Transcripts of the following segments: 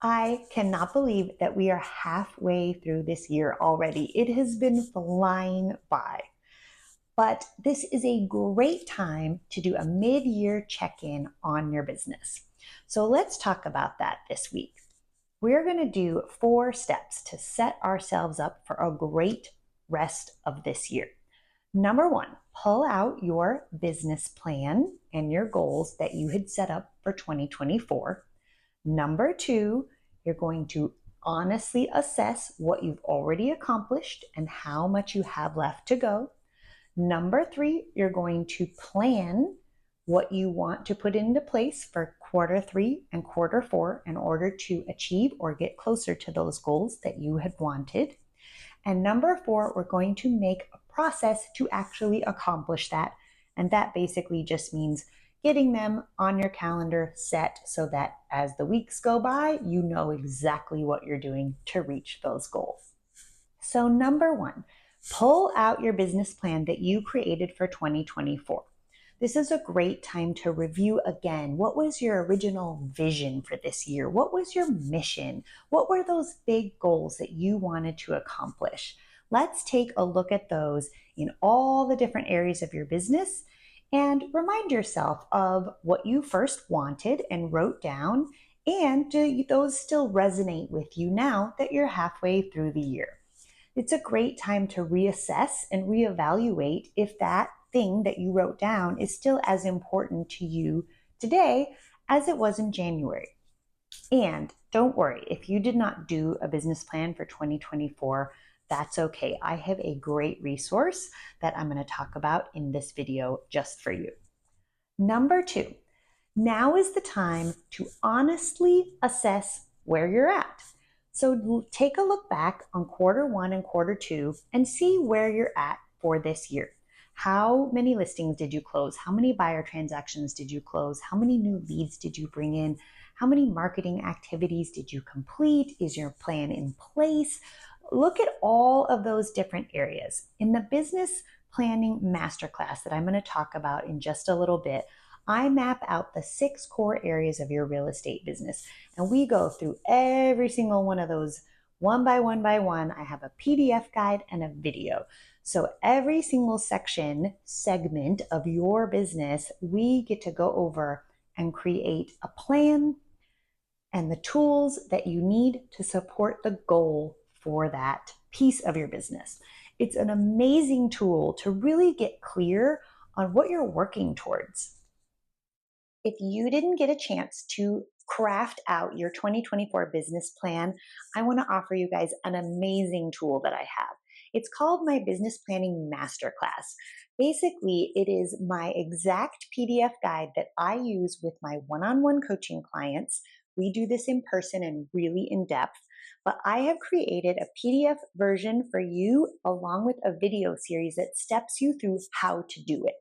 I cannot believe that we are halfway through this year already. It has been flying by. But this is a great time to do a mid-year check-in on your business. So let's talk about that this week. We're going to do 4 steps to set ourselves up for a great rest of this year. Number 1, pull out your business plan and your goals that you had set up for 2024. Number 2, you're going to honestly assess what you've already accomplished and how much you have left to go. Number 3, you're going to plan what you want to put into place for quarter 3 and quarter 4 in order to achieve or get closer to those goals that you had wanted. And number 4, we're going to make a process to actually accomplish that. And that basically just means getting them on your calendar set so that as the weeks go by, you know exactly what you're doing to reach those goals. So number 1, pull out your business plan that you created for 2024. This is a great time to review again. What was your original vision for this year? What was your mission? What were those big goals that you wanted to accomplish? Let's take a look at those in all the different areas of your business and remind yourself of what you first wanted and wrote down, and do those still resonate with you now that you're halfway through the year? It's a great time to reassess and reevaluate if that thing that you wrote down is still as important to you today as it was in January. And don't worry, if you did not do a business plan for 2024, that's okay. I have a great resource that I'm going to talk about in this video just for you. Number 2, now is the time to honestly assess where you're at. So take a look back on quarter 1 and quarter 2 and see where you're at for this year. How many listings did you close? How many buyer transactions did you close? How many new leads did you bring in? How many marketing activities did you complete? Is your plan in place? Look at all of those different areas. In the Business Planning Masterclass that I'm going to talk about in just a little bit, I map out the 6 core areas of your real estate business, and we go through every single one of those one by one by one. I have a PDF guide and a video. So every single segment of your business, we get to go over and create a plan and the tools that you need to support the goal for that piece of your business. It's an amazing tool to really get clear on what you're working towards. If you didn't get a chance to craft out your 2024 business plan, I want to offer you guys an amazing tool that I have. It's called my Business Planning Masterclass. Basically, it is my exact PDF guide that I use with my one-on-one coaching clients. We do this in person and really in depth, but I have created a PDF version for you along with a video series that steps you through how to do it.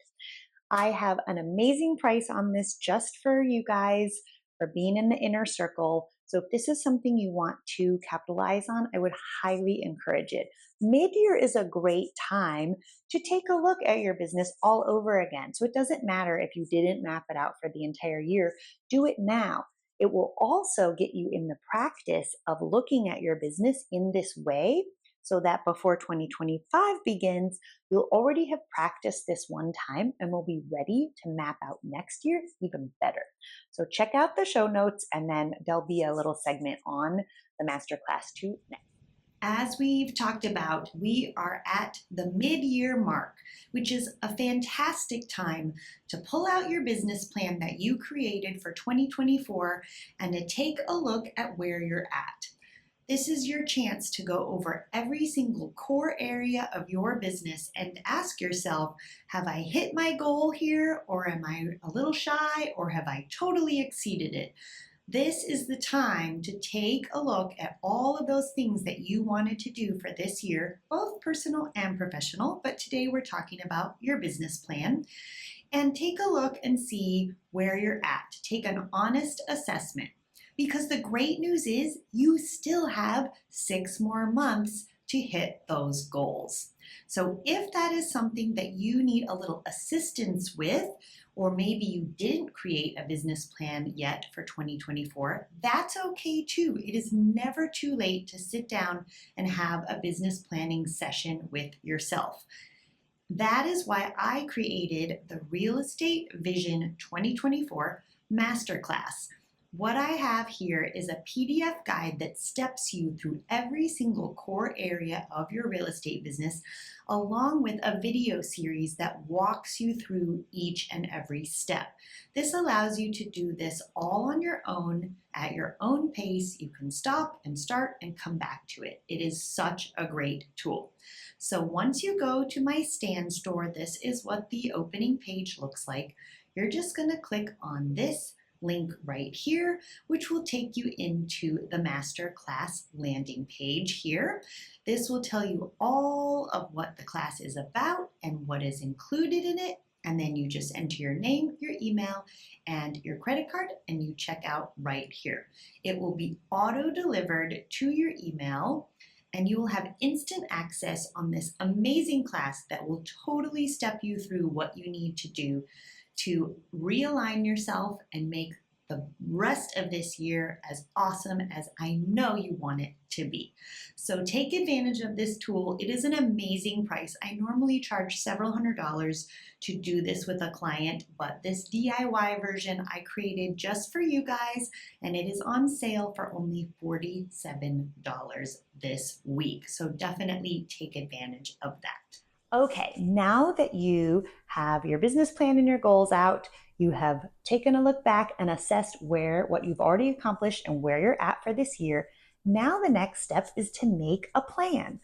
I have an amazing price on this just for you guys for being in the inner circle. So if this is something you want to capitalize on, I would highly encourage it. Mid-year is a great time to take a look at your business all over again. So it doesn't matter if you didn't map it out for the entire year, do it now. It will also get you in the practice of looking at your business in this way so that before 2025 begins, you'll already have practiced this one time and will be ready to map out next year even better. So check out the show notes, and then there'll be a little segment on the masterclass too next. As we've talked about, we are at the mid-year mark, which is a fantastic time to pull out your business plan that you created for 2024 and to take a look at where you're at. This is your chance to go over every single core area of your business and ask yourself, have I hit my goal here, or am I a little shy, or have I totally exceeded it? This is the time to take a look at all of those things that you wanted to do for this year, both personal and professional, but today we're talking about your business plan. And take a look and see where you're at. Take an honest assessment. Because the great news is you still have 6 more months to hit those goals. So if that is something that you need a little assistance with, or maybe you didn't create a business plan yet for 2024, that's okay too. It is never too late to sit down and have a business planning session with yourself. That is why I created the Real Estate Vision 2024 Masterclass. What I have here is a PDF guide that steps you through every single core area of your real estate business, along with a video series that walks you through each and every step. This allows you to do this all on your own, at your own pace. You can stop and start and come back to it. It is such a great tool. So once you go to my Stand store, this is what the opening page looks like. You're just going to click on this link right here, which will take you into the Masterclass landing page here. This will tell you all of what the class is about and what is included in it. And then you just enter your name, your email, and your credit card, and you check out right here. It will be auto-delivered to your email, and you will have instant access on this amazing class that will totally step you through what you need to do to realign yourself and make the rest of this year as awesome as I know you want it to be. So take advantage of this tool. It is an amazing price. I normally charge several $100s to do this with a client, but this DIY version I created just for you guys, and it is on sale for only $47 this week. So definitely take advantage of that. Okay, now that you have your business plan and your goals out, you have taken a look back and assessed what you've already accomplished and where you're at for this year. Now the next step is to make a plan.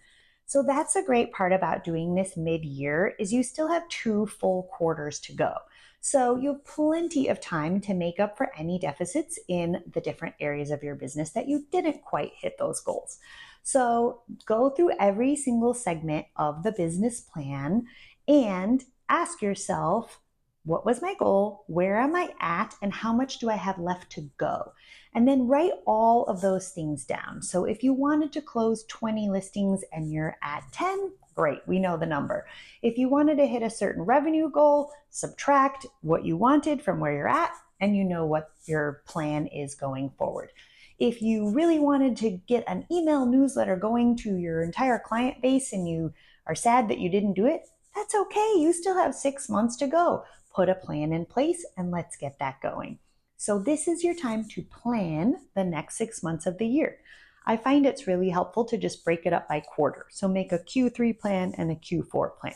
So that's a great part about doing this mid-year is you still have 2 full quarters to go. So you have plenty of time to make up for any deficits in the different areas of your business that you didn't quite hit those goals. So go through every single segment of the business plan and ask yourself, what was my goal? Where am I at? And how much do I have left to go? And then write all of those things down. So if you wanted to close 20 listings and you're at 10, great, we know the number. If you wanted to hit a certain revenue goal, subtract what you wanted from where you're at, and you know what your plan is going forward. If you really wanted to get an email newsletter going to your entire client base and you are sad that you didn't do it, that's okay. You still have 6 months to go. Put a plan in place and let's get that going. So this is your time to plan the next 6 months of the year. I find it's really helpful to just break it up by quarter. So make a Q3 plan and a Q4 plan.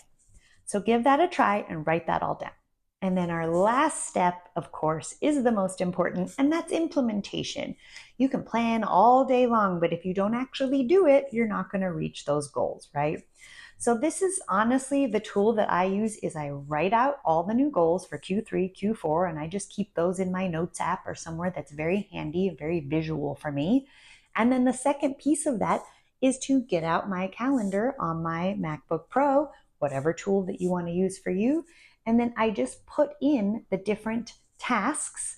So give that a try and write that all down. And then our last step, of course, is the most important, and that's implementation. You can plan all day long, but if you don't actually do it, you're not going to reach those goals, right? So this is honestly the tool that I use is I write out all the new goals for Q3, Q4, and I just keep those in my notes app or somewhere that's very handy and very visual for me. And then the second piece of that is to get out my calendar on my MacBook Pro, whatever tool that you want to use for you. And then I just put in the different tasks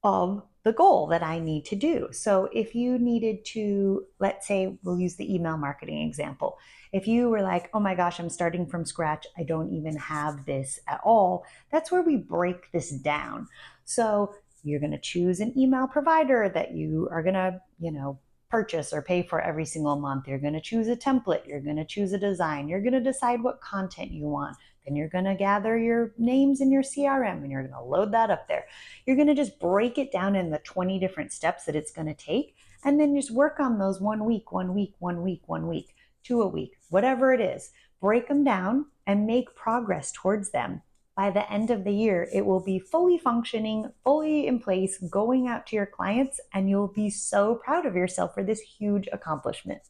of the goal that I need to do. So if you needed to, let's say we'll use the email marketing example. If you were like, oh my gosh, I'm starting from scratch, I don't even have this at all, that's where we break this down. So you're going to choose an email provider that you are going to, purchase or pay for every single month. You're going to choose a template. You're going to choose a design. You're going to decide what content you want. Then you're going to gather your names in your CRM and you're going to load that up there. You're going to just break it down in the 20 different steps that it's going to take, and then just work on those 1 week, 1 week, 1 week, 1 week, 2 a week, whatever it is. Break them down and make progress towards them. By the end of the year, it will be fully functioning, fully in place, going out to your clients, and you'll be so proud of yourself for this huge accomplishment.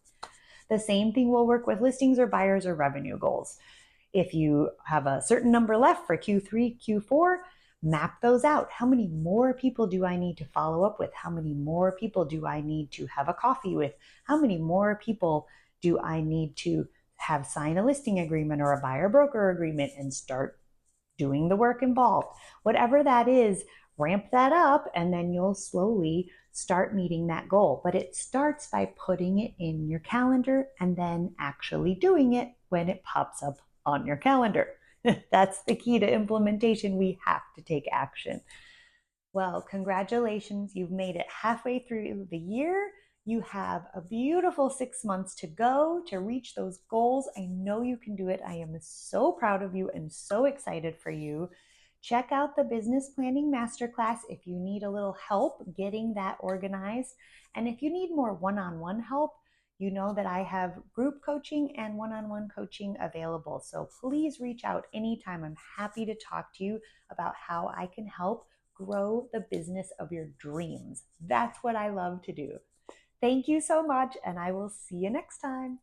The same thing will work with listings or buyers or revenue goals. If you have a certain number left for Q3, Q4, map those out. How many more people do I need to follow up with? How many more people do I need to have a coffee with? How many more people do I need to have sign a listing agreement or a buyer broker agreement and start doing the work involved? Whatever that is, ramp that up, and then you'll slowly start meeting that goal. But it starts by putting it in your calendar and then actually doing it when it pops up on your calendar. That's the key to implementation. We have to take action. Well, congratulations. You've made it halfway through the year. You have a beautiful 6 months to go to reach those goals. I know you can do it. I am so proud of you and so excited for you. Check out the Business Planning Masterclass if you need a little help getting that organized. And if you need more one on one help, you know that I have group coaching and one on one coaching available. So please reach out anytime. I'm happy to talk to you about how I can help grow the business of your dreams. That's what I love to do. Thank you so much, and I will see you next time.